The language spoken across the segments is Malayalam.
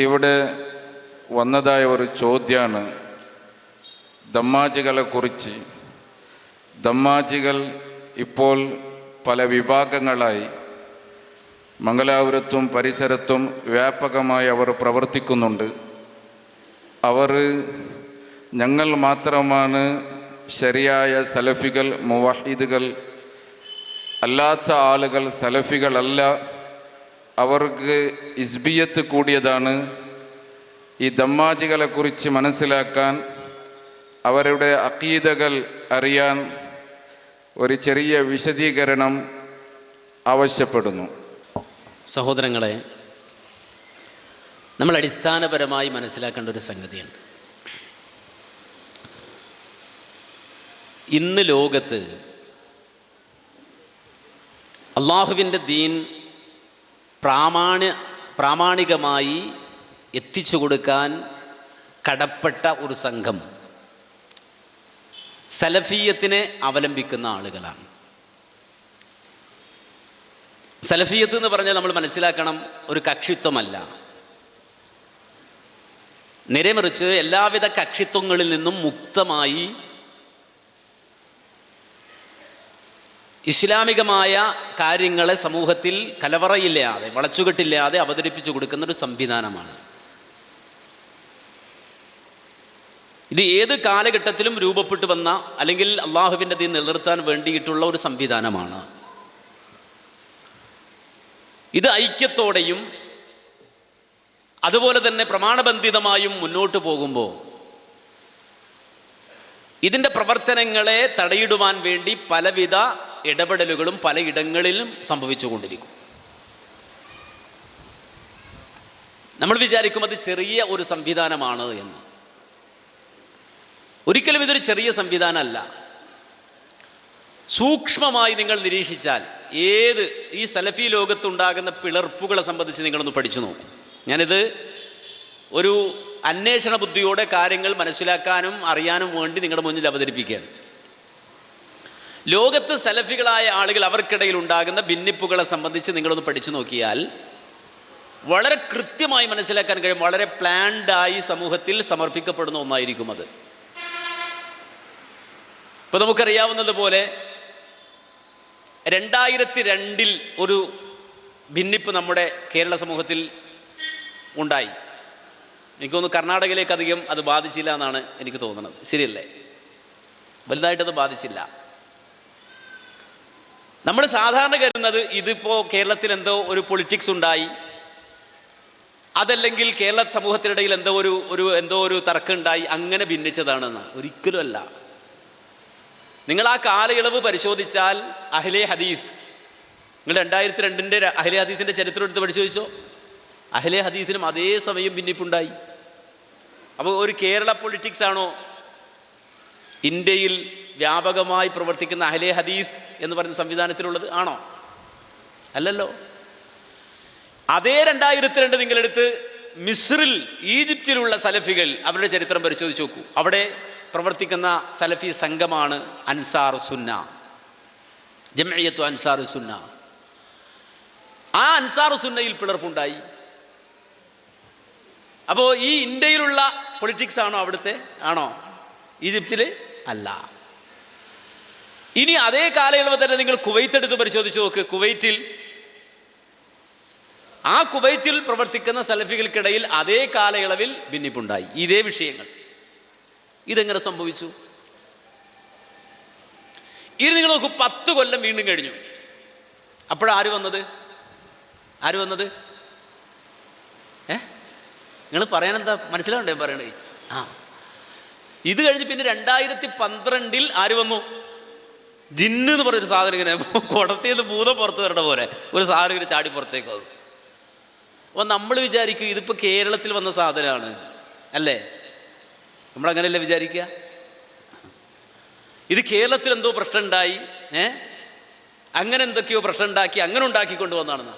ഇവിടെ വന്നതായ ഒരു ചോദ്യമാണ് ദമ്മാജികളെക്കുറിച്ച്. ദമ്മാജികൾ ഇപ്പോൾ പല വിഭാഗങ്ങളായി മംഗലാപുരത്തും പരിസരത്തും വ്യാപകമായി അവർ പ്രവർത്തിക്കുന്നുണ്ട്. അവർ ഞങ്ങൾ മാത്രമാണ് ശരിയായ സലഫികൾ, മുവഹിദുകൾ അല്ലാത്ത ആളുകൾ സലഫികളല്ല, അവർക്ക് ഇസ്ബിയത്ത് കൂടിയതാണ്. ഈ ദമ്മാജികളെക്കുറിച്ച് മനസ്സിലാക്കാൻ, അവരുടെ അഖീദകൾ അറിയാൻ ഒരു ചെറിയ വിശദീകരണം ആവശ്യപ്പെടുന്നു. സഹോദരങ്ങളെ, നമ്മൾ അടിസ്ഥാനപരമായി മനസ്സിലാക്കേണ്ട ഒരു സംഗതിയുണ്ട്. ഇന്ന് ലോകത്ത് അള്ളാഹുവിൻ്റെ ദീൻ പ്രാമാണികമായി എത്തിച്ചു കൊടുക്കാൻ കടപ്പെട്ട ഒരു സംഘം സലഫിയത്തിനെ അവലംബിക്കുന്ന ആളുകളാണ്. സലഫിയത്ത് എന്ന് പറഞ്ഞാൽ നമ്മൾ മനസ്സിലാക്കണം, ഒരു കക്ഷിത്വമല്ല. നേരെമറിച്ച് എല്ലാവിധ കക്ഷിത്വങ്ങളിൽ നിന്നും മുക്തമായി ഇസ്ലാമികമായ കാര്യങ്ങളെ സമൂഹത്തിൽ കലവറയില്ലാതെ, വളച്ചുകെട്ടില്ലാതെ അവതരിപ്പിച്ചു കൊടുക്കുന്ന ഒരു സംവിധാനമാണ്. ഇത് ഏത് കാലഘട്ടത്തിലും രൂപപ്പെട്ടു വന്ന, അല്ലെങ്കിൽ അള്ളാഹുവിൻ്റെ ദീൻ നിലനിർത്താൻ വേണ്ടിയിട്ടുള്ള ഒരു സംവിധാനമാണ്. ഇത് ഐക്യത്തോടെയും അതുപോലെ തന്നെ പ്രമാണബന്ധിതമായും മുന്നോട്ട് പോകുമ്പോൾ ഇതിൻ്റെ പ്രവർത്തനങ്ങളെ തടയിടുവാൻ വേണ്ടി പലവിധ ഇടപെടലുകളും പലയിടങ്ങളിലും സംഭവിച്ചുകൊണ്ടിരിക്കും. നമ്മൾ വിചാരിക്കും അത് ചെറിയ ഒരു സംവിധാനമാണ് എന്ന്. ഒരിക്കലും ഇതൊരു ചെറിയ സംവിധാനമല്ല. സൂക്ഷ്മമായി നിങ്ങൾ നിരീക്ഷിച്ചാൽ ഈ സലഫി ലോകത്തുണ്ടാകുന്ന പിളർപ്പുകളെ സംബന്ധിച്ച് നിങ്ങളൊന്ന് പഠിച്ചു നോക്കും. ഞാനിത് ഒരു അന്വേഷണ ബുദ്ധിയോടെ കാര്യങ്ങൾ മനസ്സിലാക്കാനും അറിയാനും വേണ്ടി നിങ്ങളുടെ മുന്നിൽ അവതരിപ്പിക്കുകയാണ്. ലോകത്ത് സലഫികളായ ആളുകൾ അവർക്കിടയിൽ ഉണ്ടാകുന്ന ഭിന്നിപ്പുകളെ സംബന്ധിച്ച് നിങ്ങളൊന്ന് പഠിച്ചു നോക്കിയാൽ വളരെ കൃത്യമായി മനസ്സിലാക്കാൻ കഴിയും. വളരെ പ്ലാൻഡായി സമൂഹത്തിൽ സമർപ്പിക്കപ്പെടുന്ന ഒന്നായിരിക്കും അത്. ഇപ്പോൾ നമുക്കറിയാവുന്നതുപോലെ 2002 ഒരു ഭിന്നിപ്പ് നമ്മുടെ കേരള സമൂഹത്തിൽ ഉണ്ടായി. എനിക്ക് തോന്നുന്നു കർണാടകയിലേക്ക് അധികം അത് ബാധിച്ചില്ല എന്നാണ് എനിക്ക് തോന്നുന്നത്. ശരിയല്ലേ? വലുതായിട്ടത് ബാധിച്ചില്ല. നമ്മൾ സാധാരണ കരുതുന്നത് ഇതിപ്പോൾ കേരളത്തിൽ എന്തോ ഒരു പൊളിറ്റിക്സ് ഉണ്ടായി, അതല്ലെങ്കിൽ കേരള സമൂഹത്തിനിടയിൽ എന്തോ ഒരു തർക്കമുണ്ടായി, അങ്ങനെ ഭിന്നിച്ചതാണെന്ന്. ഒരിക്കലും അല്ല. നിങ്ങൾ ആ കാലയളവ് പരിശോധിച്ചാൽ അഹ്ലെ ഹദീസ്, നിങ്ങൾ 2002 അഹ്ലെ ഹദീസിൻ്റെ ചരിത്രം എടുത്ത് പരിശോധിച്ചോ. അഹ്ലെ ഹദീസിനും അതേ സമയം ഭിന്നിപ്പുണ്ടായി. അപ്പോൾ ഒരു കേരള പൊളിറ്റിക്സ് ആണോ ഇന്ത്യയിൽ വ്യാപകമായി പ്രവർത്തിക്കുന്ന അഹ്ലെ ഹദീസ് എന്ന് പറയുന്ന സംവിധാനത്തിലുള്ളത്? ആണോ? അല്ലല്ലോ. അതേ 2002 നിങ്ങളെടുത്ത് മിസ്രിൽ, ഈജിപ്തിലുള്ള സലഫികൾ, അവരുടെ ചരിത്രം പരിശോധിച്ച് നോക്കൂ. അവിടെ പ്രവർത്തിക്കുന്ന സലഫി സംഘമാണ് അൻസാർ സുന്ന, ജംഇയ്യത്തു അൻസാർ സുന്ന. ആ അൻസാർ സുന്നയിൽ പിളർപ്പുണ്ടായി. അപ്പോൾ ഈ ഇന്ത്യയിലുള്ള പൊളിറ്റിക്സ് ആണോ അവിടുത്തെ? ആണോ? ഈജിപ്തിൽ അല്ല. ഇനി അതേ കാലയളവ് തന്നെ നിങ്ങൾ കുവൈത്ത് എടുത്ത് പരിശോധിച്ച് നോക്ക്. കുവൈത്തിൽ പ്രവർത്തിക്കുന്ന സലഫികൾക്കിടയിൽ അതേ കാലയളവിൽ ഭിന്നിപ്പുണ്ടായി ഇതേ വിഷയങ്ങൾ. ഇതെങ്ങനെ സംഭവിച്ചു? ഇനി നിങ്ങൾ നോക്കൂ, 10 കൊല്ലം വീണ്ടും കഴിഞ്ഞു. അപ്പോഴാര് വന്നത്? നിങ്ങൾ പറയാനെന്താ മനസ്സിലാവണ്ടേ പറയണേ? ഇത് കഴിഞ്ഞ് പിന്നെ 2012 ആര് വന്നു? ജിന്ന് എന്ന് പറഞ്ഞൊരു സാധനം, ഇങ്ങനെ കുടത്തിയത് ഭൂതം പുറത്ത് വരണ പോലെ ഒരു സാധനം ഇങ്ങനെ ചാടി പുറത്തേക്ക് വന്നു. അപ്പോൾ നമ്മൾ വിചാരിക്കും ഇതിപ്പോൾ കേരളത്തിൽ വന്ന സാധനമാണ് അല്ലേ? നമ്മളങ്ങനെയല്ലേ വിചാരിക്കുക? ഇത് കേരളത്തിൽ എന്തോ പ്രശ്നം ഉണ്ടായി, അങ്ങനെ എന്തൊക്കെയോ പ്രശ്നം ഉണ്ടാക്കി, അങ്ങനെ ഉണ്ടാക്കിക്കൊണ്ട് വന്നതാണെന്ന്.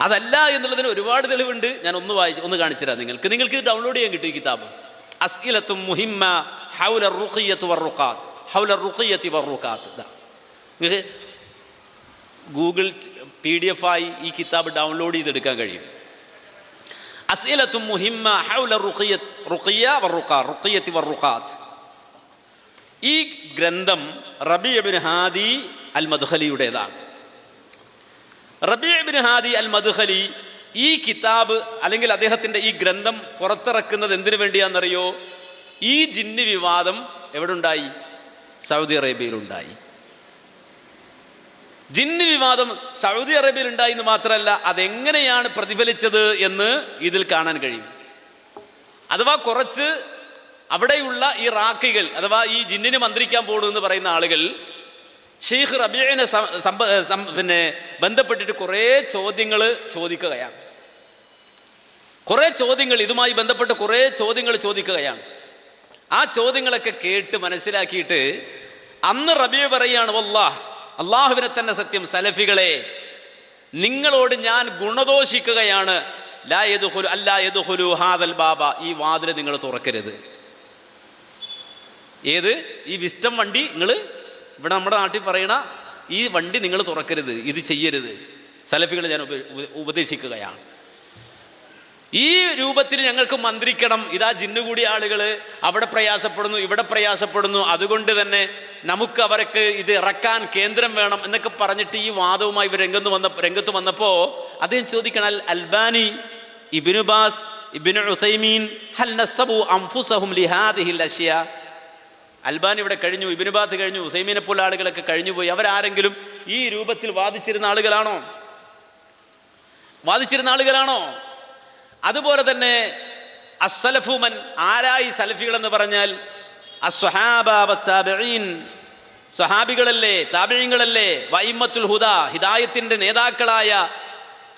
അതല്ല എന്നുള്ളതിന് ഒരുപാട് തെളിവുണ്ട്. ഞാൻ ഒന്ന് കാണിച്ചു തരാം നിങ്ങൾക്ക് ഇത് ഡൗൺലോഡ് ചെയ്യാൻ കിട്ടും. ഈ കിതാബ് അസ്ഇലത്തും മുഹിമ്മ ഹൗല റുഖിയ്യത്തി വറുഖാത്ത്. ഗൂഗിൾ PDF ആയി ഈ കിതാബ് ഡൗൺലോഡ് ചെയ്തെടുക്കാൻ കഴിയും. അസ്ഇലത്തും മുഹിമ്മ ഹൗല റുഖിയ റുഖിയത്തി വറുഖാത്ത്. ഈ ഗ്രന്ഥം റബീഅ് ഇബ്നു ഹാദി അൽ മദ്ഖലിയുടേതാണ്. റബീഅ് ഇബ്നു ഹാദി അൽ മദ്ഖലി ഈ കിതാബ് അല്ലെങ്കിൽ അദ്ദേഹത്തിൻ്റെ ഈ ഗ്രന്ഥം പുറത്തിറക്കുന്നത് എന്തിനു വേണ്ടിയാണെന്നറിയോ? ഈ ജിന്ന് വിവാദം എവിടെ ഉണ്ടായി? സൗദി അറേബ്യയിലുണ്ടായി. ജിന്ന് വിവാദം സൗദി അറേബ്യയിൽ ഉണ്ടായി എന്ന് മാത്രമല്ല, അതെങ്ങനെയാണ് പ്രതിഫലിച്ചത് എന്ന് ഇതിൽ കാണാൻ കഴിയും. അഥവാ കുറച്ച് അവിടെയുള്ള ഈ റാഖികൾ, അഥവാ ഈ ജിന്നിന് മന്ത്രിക്കാൻ പോകുന്നു പറയുന്ന ആളുകൾ ഷെയ്ഖ് റബീഇനെ ബന്ധപ്പെട്ടിട്ട് കുറേ ചോദ്യങ്ങൾ ചോദിക്കുകയാണ്. കുറേ ചോദ്യങ്ങൾ ഇതുമായി ബന്ധപ്പെട്ട് കുറേ ചോദ്യങ്ങൾ ചോദിക്കുകയാണ്. ആ ചോദ്യങ്ങളൊക്കെ കേട്ട് മനസ്സിലാക്കിയിട്ട് അന്ന് റബീഅ് പറയുകയാണ്, വല്ലാഹ്, അള്ളാഹുവിനെ തന്നെ സത്യം, സലഫികളെ നിങ്ങളോട് ഞാൻ ഗുണദോഷിക്കുകയാണ്. ലാ യദ്ഖുലു അല്ലാ യദ്ഖുലു ഹാദൽ ബാബ, ഈ വാതിൽ നിങ്ങൾ തുറക്കരുത്. ഏത്? ഈ വിസ്റ്റം വണ്ടി, നിങ്ങൾ ഇവിടെ നമ്മുടെ നാട്ടിൽ പറയണ ഈ വണ്ടി നിങ്ങൾ തുറക്കരുത്, ഇത് ചെയ്യരുത്. സലഫികളെ ഞാൻ ഉപദേശിക്കുകയാണ്. ഈ രൂപത്തിൽ ഞങ്ങൾക്ക് മന്ത്രിക്കണം. ഇതാ ജിന്നുകൂടി ആളുകൾ അവിടെ പ്രയാസപ്പെടുന്നു, ഇവിടെ പ്രയാസപ്പെടുന്നു, അതുകൊണ്ട് തന്നെ നമുക്ക് അവർക്ക് ഇത് ഇറക്കാൻ കേന്ദ്രം വേണം എന്നൊക്കെ പറഞ്ഞിട്ട് ഈ വാദവുമായി ഇവർ രംഗത്ത് വന്നപ്പോൾ അദ്ദേഹം ചോദിക്കണം, al Albani, Ibn Baz, Ibn Uthaymeen ഹൽ നസബു അൻഫുസഹും ലിഹാദിഹിൽ അശ്യാ. അൽബാനി ഇവിടെ കഴിഞ്ഞു, ഇബ്നു ബാസ് കഴിഞ്ഞു, ഉസൈമീനെ പോലെ ആളുകളൊക്കെ കഴിഞ്ഞുപോയി. അവരാരെങ്കിലും ഈ രൂപത്തിൽ വാദിച്ചിരുന്ന ആളുകളാണോ? അതുപോലെ തന്നെ അസ്സലഫുമൻ, ആരായി സലഫികൾ എന്ന് പറഞ്ഞാൽ അസ്വഹാബ വത്താബഈൻ, സ്വഹാബികളല്ലേ, താബിഈങ്ങളല്ലേ, വഅയിമ്മത്തുൽ ഹുദാ, ഹിദായത്തിന്റെ നേതാക്കളായ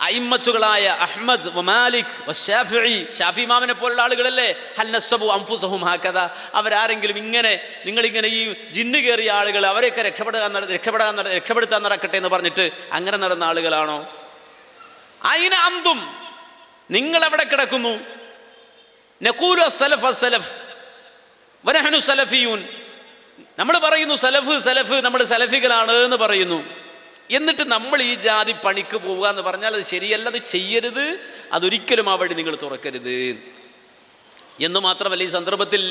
അയിമ്മത്തുകളായ അഹ്മദ് വമാലിക് വശാഫിഈ, ഷാഫി ഇമാമിനെ പോലുള്ള ആളുകളല്ലേ. ഹൽ നസബു അൻഫുസഹും ഹകദാ, അവരാരെങ്കിലും ഇങ്ങനെ നിങ്ങളിങ്ങനെ ഈ ജിന്ന് കയറിയ ആളുകൾ അവരെയൊക്കെ രക്ഷപ്പെടുത്താൻ നടക്കട്ടെ എന്ന് പറഞ്ഞിട്ട് അങ്ങനെ നടന്ന ആളുകളാണോ? അയിന അന്തും, നിങ്ങൾ എവിടെ കിടക്കുന്നു? നഖൂലു അസ്സലഫ് അസ്സലഫ് വനഹ്നു സലഫിയൂൻ, നമ്മൾ പറയുന്നു സലഫ്, നമ്മൾ സലഫികളാണ് എന്ന് പറയുന്നു. എന്നിട്ട് നമ്മൾ ഈ ജാതി പണിക്ക് പോവുക എന്ന് പറഞ്ഞാൽ അത് ശരിയല്ല, അത് ചെയ്യരുത്, അതൊരിക്കലും ആ വഴി നിങ്ങൾ തുറക്കരുത് എന്ന് മാത്രമല്ല, ഈ സന്ദർഭത്തിൽ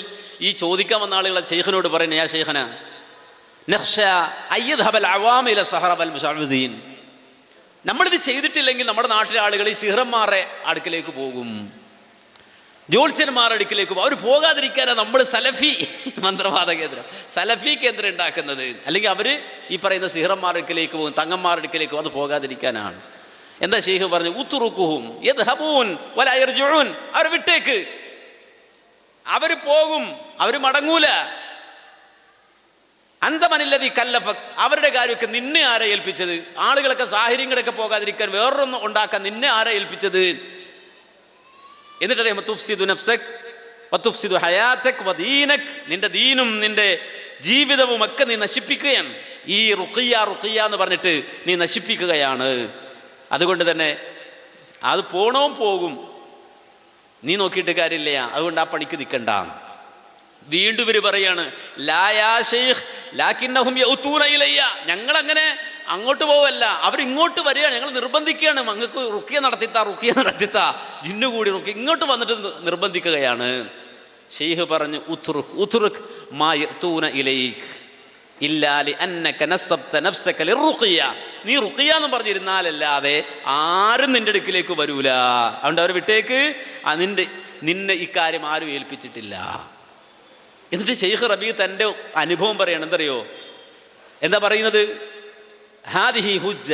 ഈ ചോദിക്കാൻ വന്ന ആളുകളെ ശൈഖിനോട് പറയുന്നത്, യാ ശൈഖന നഖ്ശ അയ്യദ്ഹബൽ അവാമ ഇല സഹറ വൽ മുശഅ്വിദീൻ, നമ്മളിത് ചെയ്തിട്ടില്ലെങ്കിൽ നമ്മുടെ നാട്ടിലെ ആളുകൾ ഈ സിഹ്റന്മാരുടെ അടുക്കിലേക്ക് പോകും, ജ്യോത്സ്യന്മാരുടെ അടുക്കിലേക്ക് പോകും. അവർ പോകാതിരിക്കാനാണ് നമ്മൾ സലഫി മന്ത്രവാദ കേന്ദ്രം, സലഫി കേന്ദ്രം ഉണ്ടാക്കുന്നത്. അല്ലെങ്കിൽ അവർ ഈ പറയുന്ന സിഹ്റന്മാരുടെ അടുക്കിലേക്ക് പോകും, തങ്ങന്മാരുടെ അടുക്കിലേക്ക് പോകും, അത് പോകാതിരിക്കാനാണ്. എന്താ ശൈഖ് പറഞ്ഞു? ഉത്തുറുക്കുഹും യദ്ഹബൂൻ വലാ യർജിഊൻ, അവർ വിട്ടേക്ക്, അവർ പോകും, അവർ മടങ്ങൂല. അന്തമനില്ലതി കല്ലഫക്, അവരുടെ കാര്യമൊക്കെ നിന്നെ ആരെ ഏൽപ്പിച്ചത്? ആളുകളൊക്കെ സാഹചര്യങ്ങളൊക്കെ പോകാതിരിക്കാൻ വേറൊന്നും ഉണ്ടാക്കാൻ നിന്നെ ആരെ ഏൽപ്പിച്ചത്? എന്നിട്ട് അദ്ദേഹം തുഫ്സിദു നഫ്സക് വതുഫ്സിദു ഹയാതക് വദീനക്, നിന്റെ ദീനും നിന്റെ ജീവിതവും ഒക്കെ നീ നശിപ്പിക്കുകയാണ്. ഈ റുഖിയ എന്ന് പറഞ്ഞിട്ട് നീ നശിപ്പിക്കുകയാണ്. അതുകൊണ്ട് തന്നെ അത് പോണവും പോകും, നീ നോക്കിയിട്ട് കാര്യമില്ല, അതുകൊണ്ട് ആ പണിക്ക് നിൽക്കണ്ട. വീണ്ടും ഇവർ പറയാണ്, ലാ യാ ശൈഖ് ലാകിന്നഹും യൗതൂന ഇലയ്യ, ഞങ്ങളങ്ങനെ അങ്ങോട്ട് പോവല്ല, അവരിങ്ങോട്ട് വരികയാണ്, ഞങ്ങൾ നിർബന്ധിക്കുകയാണ്, ഞങ്ങൾക്ക് റുഖിയ നടത്തിത്താ, ജിന്നു കൂടി റുഖിയ ഇങ്ങോട്ട് വന്നിട്ട് നിർബന്ധിക്കുകയാണ്. ശൈഖ് പറഞ്ഞു, ഉത്റുക് മാ യഅ്തൂന ഇലൈക് ഇല്ലാ ലിഅന്നക നസബ്ത നഫ്സക ലിറുഖിയ, നീ റുഖിയ എന്ന് പറഞ്ഞിരുന്നാലല്ലാതെ ആരും നിന്റെ അടുക്കിലേക്ക് വരൂല. അതുകൊണ്ട് അവർ വിട്ടേക്ക്, നിന്നെ ഇക്കാര്യം ആരും ഏൽപ്പിച്ചിട്ടില്ല. എന്നിട്ട് ശൈഖ് റബീ തൻ്റെ അനുഭവം പറയണം. എന്തറിയോ? എന്താ പറയുന്നത്? ഹാദിഹി ഹുജ്ജ,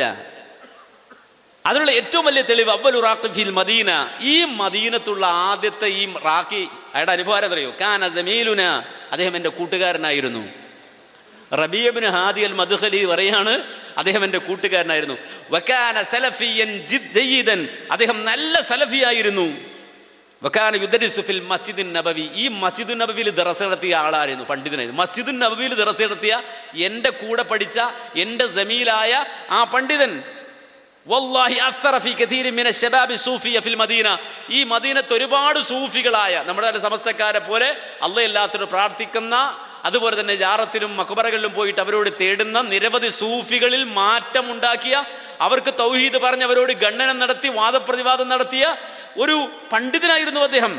അതിനുള്ള ഏറ്റവും വലിയ തെളിവ് അവ്വലു റാഖി ഫിൽ മദീന, ഈ മദീനത്തുള്ള ആദ്യത്തെ ഈ റാഖി, അയാളുടെ അനുഭവം അറിയോ? കാന ജമീലുന, അദ്ദേഹം എൻ്റെ കൂട്ടുകാരനായിരുന്നു. റബീഅ് ഇബ്നു ഹാദി അൽ മദ്ഖലി പറയാണ്, അദ്ദേഹം എൻ്റെ കൂട്ടുകാരനായിരുന്നു. വകാന സലഫിയൻ ജയ്യിദൻ, അദ്ദേഹം നല്ല സലഫിയായിരുന്നു. വകാന യുദരിസു ഫിൽ മസ്ജിദുൻ നബവി, ഈ മസ്ജിദുൻ നബവിയിൽ ദറസ നടത്തിയ ആളായിരുന്നു, പണ്ഡിതനായിരുന്നു. മസ്ജിദുൻ നബവിയിൽ ദറസ നടത്തിയ എൻ്റെ കൂടെ പഠിച്ച എൻ്റെ ജമീലായ ആ പണ്ഡിതൻ. വല്ലാഹി അത്റ ഫീ കതീരിൻ മിന ശബാബി സൂഫിയ ഫിൽ മദീന, ഈ മദീനത്ത് ഒരുപാട് സൂഫികളായ നമ്മുടെ സമസ്തക്കാരെ പോലെ അല്ലാഹ് എല്ലാത്തിനും പ്രാർത്ഥിക്കുന്ന അതുപോലെ തന്നെ ജാറത്തിലും മഖബറകളിലും പോയിട്ട് അവരോട് തേടുന്ന നിരവധി സൂഫികളിൽ മാറ്റമുണ്ടാക്കിയ, അവർക്ക് തൗഹീദ് പറഞ്ഞ് അവരോട് ഖണ്ഡനം നടത്തി വാദപ്രതിവാദം നടത്തിയ ഒരു പണ്ഡിതനായിരുന്നു അദ്ദേഹം.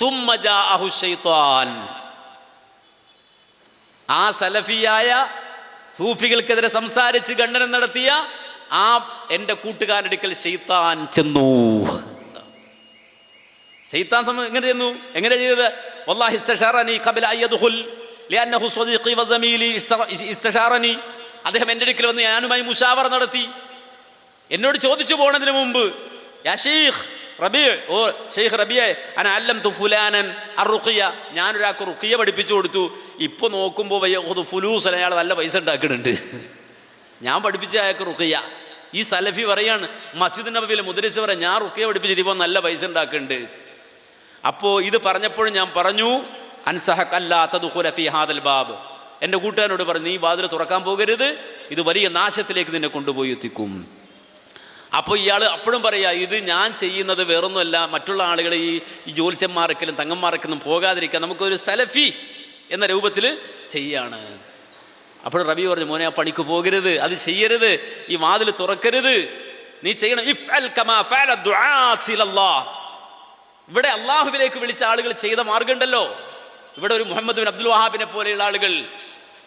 തുമ്മ ജാഅഹു ശൈത്വാൻ. ആ സലഫിയായ സൂഫികൾക്കെതിരെ സംസാരിച്ച് ഖണ്ഡനം നടത്തിയ ആ എൻ്റെ കൂട്ടുകാരൻ്റെ അടുക്കൽ ശൈത്താൻ ചെന്നു. ശൈത്താൻ എങ്ങനെ ചെന്നു? എങ്ങനെ ചെയ്തത്? വല്ലാഹി ഇസ്തശാറനി ഖബല അയ്യദ്ഖുൽ ലിഅന്നഹു സ്വദീഖി വസമീലി ഇസ്തശാറനി. അദ്ദേഹം എൻ്റെ അടുക്കൽ വന്ന് ഞാനുമായി മുശാവറ നടത്തി. എന്നോട് ചോദിച്ചു പോണതിന് മുമ്പ്, യാ ശൈഖ് റബീ, ഓ ഷെയ്ഖ് റബിയെ, അന അല്ലംതു ഫുലാനൻ അർറുഖിയ, ഞാനൊരാൾക്ക് റുഖിയ പഠിപ്പിച്ചു കൊടുത്തു. ഇപ്പോൾ നോക്കുമ്പോൾ ഫുലൂസ്, അയാൾ നല്ല പൈസ ഉണ്ടാക്കുന്നുണ്ട്. ഞാൻ പഠിപ്പിച്ച അയാൾക്ക് റുഖിയ. ഈ സലഫി പറയാണ്, മസ്ജിദ് നബവിയിലെ മുദ്രിസ് പറയാം, ഞാൻ റുഖിയ പഠിപ്പിച്ചിട്ട് ഇപ്പോൾ നല്ല പൈസ ഉണ്ടാക്കുന്നുണ്ട്. അപ്പോൾ ഇത് പറഞ്ഞപ്പോഴും ഞാൻ പറഞ്ഞു, അൻസഹക് അല്ലാ തദ്ഖുല ഫീ ഹാദൽ ബാബ്, എൻ്റെ കൂട്ടുകാരനോട് പറഞ്ഞു, നീ വാതിൽ തുറക്കാൻ പോകരുത്, ഇത് വലിയ നാശത്തിലേക്ക് നിന്നെ കൊണ്ടുപോയി എത്തിക്കും. അപ്പോൾ ഇയാൾ അപ്പോഴും പറയാ, ഇത് ഞാൻ ചെയ്യുന്നത് വേറൊന്നുമല്ല, മറ്റുള്ള ആളുകൾ ഈ ജ്യോത്സ്യന്മാർക്കലും തങ്ങന്മാർക്കൊന്നും പോകാതിരിക്കാൻ നമുക്കൊരു സലഫി എന്ന രൂപത്തിൽ ചെയ്യാണ്. അപ്പോൾ റബി പറഞ്ഞു, മോനെ ആ പണിക്ക് പോകരുത്, അത് ചെയ്യരുത്, ഈ വാതിൽ തുറക്കരുത്, നീ ചെയ്യണം. ഇഫ്അൽ കമാ ഫഅല ദുആത്ത് ഇലല്ലാഹ്. ഇവിടെ അള്ളാഹുവിലേക്ക് വിളിച്ച ആളുകൾ ചെയ്ത മാർഗമുണ്ടല്ലോ. ഇവിടെ ഒരു മുഹമ്മദ് ബിൻ അബ്ദുൽ വഹാബിനെ പോലെയുള്ള ആളുകൾ,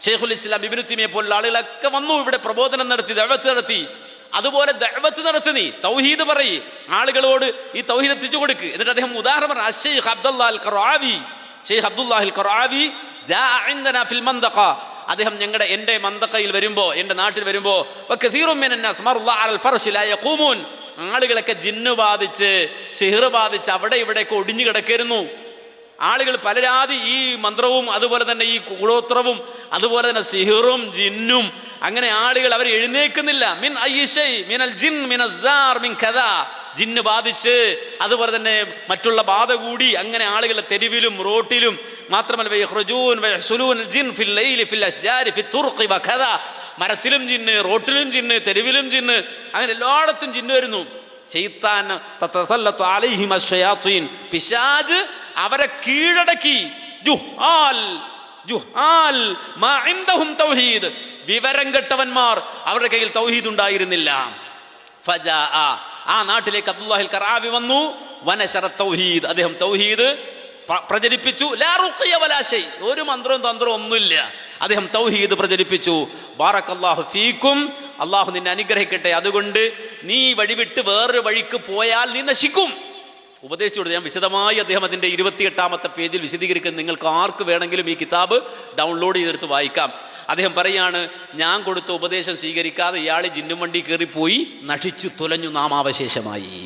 ഷെയ്ഖുൽ ഇസ്ലാം ഇബ്നു തൈമിയ്യ പോലുള്ള ആളുകളൊക്കെ വന്നു, ഇവിടെ പ്രബോധനം നടത്തി, ദഅവത്ത് നടത്തി. അതുപോലെ ദഅവത്ത് നടത്തി, നീ തൗഹീദ് പറയ്, ആളുകളോട് ഈ തൗഹീദ് എത്തിച്ചു കൊടുക്ക്. എന്നിട്ട് അദ്ദേഹം ഉദാഹരണം പറഞ്ഞു, ഷെയ്ഖ് അബ്ദുല്ലാഹിൽ ഖറാവി, ഷെയ്ഖ് അബ്ദുല്ലാഹിൽ ഖറാവി ജാഅ ഇൻദനാ ഫിൽ മൻദഖ, അദ്ദേഹം എൻ്റെ മന്ദഖയിൽ വരുമ്പോൾ, എൻ്റെ നാട്ടിൽ വരുമ്പോൾ, വകസീറുൻ മിനൻ നാസ് മർള അലൽ ഫർശി ലാ യഖൂമൂൻ, ആളുകളൊക്കെ ജിന്ന് ബാധിച്ച് സിഹ്ർ ബാധിച്ച് അവിടെ ഇവിടെയൊക്കെ ഒടിഞ്ഞു കിടക്കായിരുന്നു. ആളുകൾ പലരാതി ഈ മന്ത്രവും അതുപോലെ തന്നെ ഈ കൂടോത്രവും അതുപോലെ തന്നെ സിഹ്റും ജിന്നും, അങ്ങനെ ആളുകൾ അവർ എഴുന്നേൽക്കുന്നില്ല. മിൻ അയ്യിശൈ മിനൽ ജിൻ മിനസ്സാർ മിൻ കദാ, ജിന്ന് ബാധിച്ച് അതുപോലെ തന്നെ മറ്റുള്ള ബാധ കൂടി, അങ്ങനെ ആളുകളെ തെരുവിലും റോട്ടിലും മാത്രമല്ല വയഖ്റുജൂൻ വയഹ്സുലൂൻ ജിൻ ഫിൽ ലൈലി ഫിൽ അസ്ജാരി ഫിൽ തുർഖി വകദാ, മരത്തിലും ജിന്ന്, റോട്ടിലും ജിന്ന്, തെരുവിലും ജിന്ന്, അങ്ങനെ എല്ലായിടത്തും ജിന്ന് വരുന്നു. ശൈത്താൻ തതസല്ലത്തു അലൈഹിം അശ്ശയാത്തീൻ, പിശാച് അവരെ കീഴടക്കി. ജുഹാൽ മാ ഇൻദഹും തൗഹീദ്, വിവരം കെട്ടവന്മാർ, അവരുടെ കയ്യിൽ തൗഹീദ് ഉണ്ടായിരുന്നില്ല. ഫജാഅ, ആ നാട്ടിലേക്ക് അബ്ദുല്ലാഹിൽ ഖറാവി വന്നു. വനശറ തൗഹീദ്, അദ്ദേഹം തൗഹീദ് പ്രചരിപ്പിച്ചു. ലാ റുഖിയ വലാ ശൈ, ഒരു മന്ത്രവും തന്ത്രവും ഒന്നുമില്ല, അദ്ദേഹം തൗഹീദ് പ്രചരിപ്പിച്ചു. ബാറക്കല്ലാഹു ഫീക്കും, അള്ളാഹു നിന്നെ അനുഗ്രഹിക്കട്ടെ. അതുകൊണ്ട് നീ വഴിവിട്ട് വേറൊരു വഴിക്ക് പോയാൽ നീ നശിക്കും. ഉപദേശിച്ചു കൊടുത്തു. ഞാൻ വിശദമായി അദ്ദേഹം അതിൻ്റെ 28ാമത്തെ പേജിൽ വിശദീകരിക്കുന്നത്, നിങ്ങൾക്ക് ആർക്ക് വേണമെങ്കിലും ഈ കിതാബ് ഡൗൺലോഡ് ചെയ്തെടുത്ത് വായിക്കാം. അദ്ദേഹം പറയാണ്, ഞാൻ കൊടുത്ത ഉപദേശം സ്വീകരിക്കാതെ ഇയാൾ ജിന്നും വണ്ടി കയറിപ്പോയി, നശിച്ചു തുലഞ്ഞു നാമാവശേഷമായി.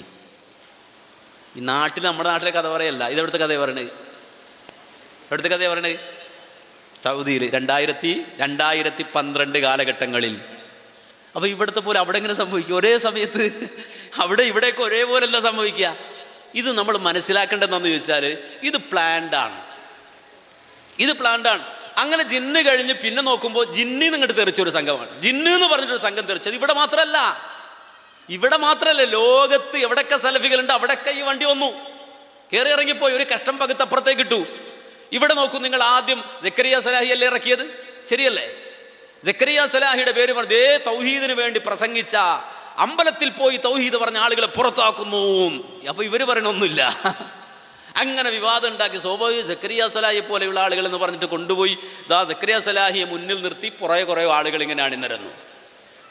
ഈ നാട്ടിൽ, നമ്മുടെ നാട്ടിലെ കഥ പറയല്ല, ഇതെവിടുത്തെ കഥയാണ് പറയണത്? എവിടുത്തെ കഥയാണ് പറയണത്? സൗദിയിൽ 2012 കാലഘട്ടങ്ങളിൽ. അപ്പോൾ ഇവിടുത്തെ പോലെ അവിടെ എങ്ങനെ സംഭവിക്കും? ഒരേ സമയത്ത് അവിടെ ഇവിടെയൊക്കെ ഒരേപോലെയല്ല സംഭവിക്കുക. ഇത് നമ്മൾ മനസ്സിലാക്കേണ്ടതെന്ന് ചോദിച്ചാൽ, ഇത് പ്ലാൻഡാണ്, ഇത് പ്ലാൻഡാണ്. അങ്ങനെ ജിന്ന് കഴിഞ്ഞ് പിന്നെ നോക്കുമ്പോൾ ജിന്നിൽ നിന്നിട്ട് തെറിച്ചൊരു സംഘമാണ്. ജിന്ന് എന്ന് പറഞ്ഞിട്ടൊരു സംഘം തെറിച്ചത് ഇവിടെ മാത്രമല്ല, ഇവിടെ മാത്രമല്ല, ലോകത്ത് എവിടെയൊക്കെ സലഫികളുണ്ട് അവിടെയൊക്കെ ഈ വണ്ടി വന്നു, കയറി ഇറങ്ങിപ്പോയി, ഒരു കഷ്ടം പകുത്തപ്പുറത്തേക്ക് ഇട്ടു. ഇവിടെ നോക്കൂ നിങ്ങൾ, ആദ്യം സക്കരിയ സലാഹി അല്ലേ ഇറക്കിയത്, ശരിയല്ലേ? സക്കരിയ സലാഹിയുടെ പേര് പറഞ്ഞ് തൗഹീദിന് വേണ്ടി പ്രസംഗിച്ച, അമ്പലത്തിൽ പോയി തൗഹീദ് പറഞ്ഞ ആളുകളെ പുറത്താക്കുന്നു. അപ്പൊ ഇവര് പറയണൊന്നുമില്ല. അങ്ങനെ വിവാദം ഉണ്ടാക്കി. സ്വാഭാവിക സക്കരിയ സലാഹി പോലെയുള്ള ആളുകൾ എന്ന് പറഞ്ഞിട്ട് കൊണ്ടുപോയി സക്കരിയ സലാഹിയെ മുന്നിൽ നിർത്തി കുറേ ആളുകൾ ഇങ്ങനെ അണിനിരന്നു.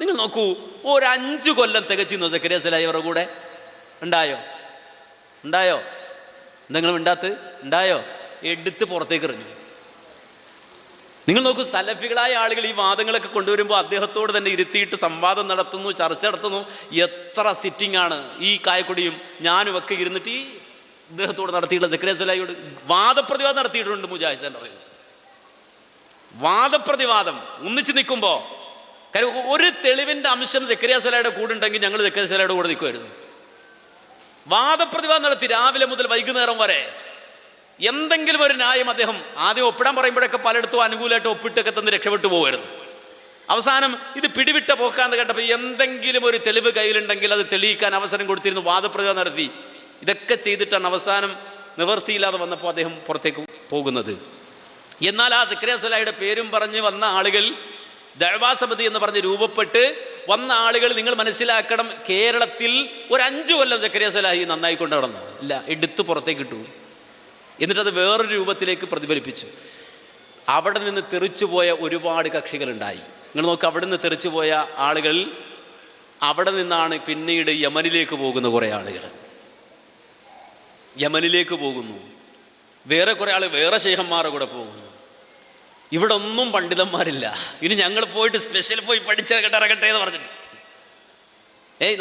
നിങ്ങൾ നോക്കൂ, ഒരു 5 കൊല്ലം തികച്ചിരുന്നു സക്കരിയ സലാഹി അവരുടെ കൂടെ. ഉണ്ടായോ? എന്തെങ്കിലും ഉണ്ടായോ? എടുത്ത് പുറത്തേക്ക് എറിഞ്ഞു. നിങ്ങൾ നോക്കൂ, സലഫികളായ ആളുകൾ ഈ വാദങ്ങളൊക്കെ കൊണ്ടുവരുമ്പോൾ അദ്ദേഹത്തോട് തന്നെ ഇരുത്തിയിട്ട് സംവാദം നടത്തുന്നു, ചർച്ച നടത്തുന്നു. എത്ര സിറ്റിംഗ് ആണ് ഈ കായക്കൊടിയും ഞാനും ഒക്കെ ഇരുന്നിട്ട് ഈ ഇദ്ദേഹത്തോട് നടത്തിയിട്ടുള്ള സക്കരിയ സലാഹിയോട് വാദപ്രതിവാദം നടത്തിയിട്ടുണ്ട്. മുജാഹിദ് സെൻ്ററിൽ വാദപ്രതിവാദം ഒന്നിച്ച് നിൽക്കുമ്പോൾ, കാര്യം ഒരു തെളിവിൻ്റെ അംശം സക്കരിയ സലാഹിയുടെ കൂടെ ഉണ്ടെങ്കിൽ ഞങ്ങൾ സക്കരിയ സലാഹിയുടെ കൂടെ നിൽക്കുമായിരുന്നു. വാദപ്രതിവാദം നടത്തി രാവിലെ മുതൽ വൈകുന്നേരം വരെ. എന്തെങ്കിലും ഒരു ന്യായം അദ്ദേഹം ആദ്യം ഒപ്പിടാൻ പറയുമ്പോഴൊക്കെ പലയിടത്തും അനുകൂലമായിട്ട് ഒപ്പിട്ടൊക്കെ തന്ന് രക്ഷപ്പെട്ടു പോകുമായിരുന്നു. അവസാനം ഇത് പിടിവിട്ട പോക്കാന്ന് കേട്ടപ്പോൾ എന്തെങ്കിലും ഒരു തെളിവ് കയ്യിലുണ്ടെങ്കിൽ അത് തെളിയിക്കാൻ അവസരം കൊടുത്തിരുന്നു, വാദപ്രതിവാദം നടത്തി. ഇതൊക്കെ ചെയ്തിട്ടാണ് അവസാനം നിവൃത്തിയില്ലാതെ വന്നപ്പോൾ അദ്ദേഹം പുറത്തേക്ക് പോകുന്നത്. എന്നാൽ ആ സക്കരിയ സ്വലാഹിയുടെ പേരും പറഞ്ഞ് വന്ന ആളുകൾ, ദഅ്വാ സമിതി എന്ന് പറഞ്ഞ് രൂപപ്പെട്ട് വന്ന ആളുകൾ, നിങ്ങൾ മനസ്സിലാക്കണം, കേരളത്തിൽ ഒരു 5 കൊല്ലം സക്കരിയ സ്വലാഹി നന്നായി കൊണ്ട് നടന്നു ഇല്ല, എടുത്ത് പുറത്തേക്ക് ഇട്ടു. എന്നിട്ടത് വേറൊരു രൂപത്തിലേക്ക് പ്രതിഫലിപ്പിച്ചു. അവിടെ നിന്ന് തെറിച്ചുപോയ ഒരുപാട് കക്ഷികളുണ്ടായി. നിങ്ങൾ നോക്ക്, അവിടെ നിന്ന് തെറിച്ചുപോയ ആളുകൾ, അവിടെ നിന്നാണ് പിന്നീട് യമനിലേക്ക് പോകുന്ന കുറേ ആളുകൾ, യമനിലേക്ക് പോകുന്നു. വേറെ കുറേ ആൾ വേറെ ശൈഖന്മാരുടെ കൂടെ പോകുന്നു. ഇവിടെ ഒന്നും പണ്ഡിതന്മാരില്ല. ഇനി ഞങ്ങൾ പോയിട്ട് സ്പെഷ്യൽ പോയി പഠിച്ചിറങ്ങട്ടെ എന്ന് പറഞ്ഞിട്ട്,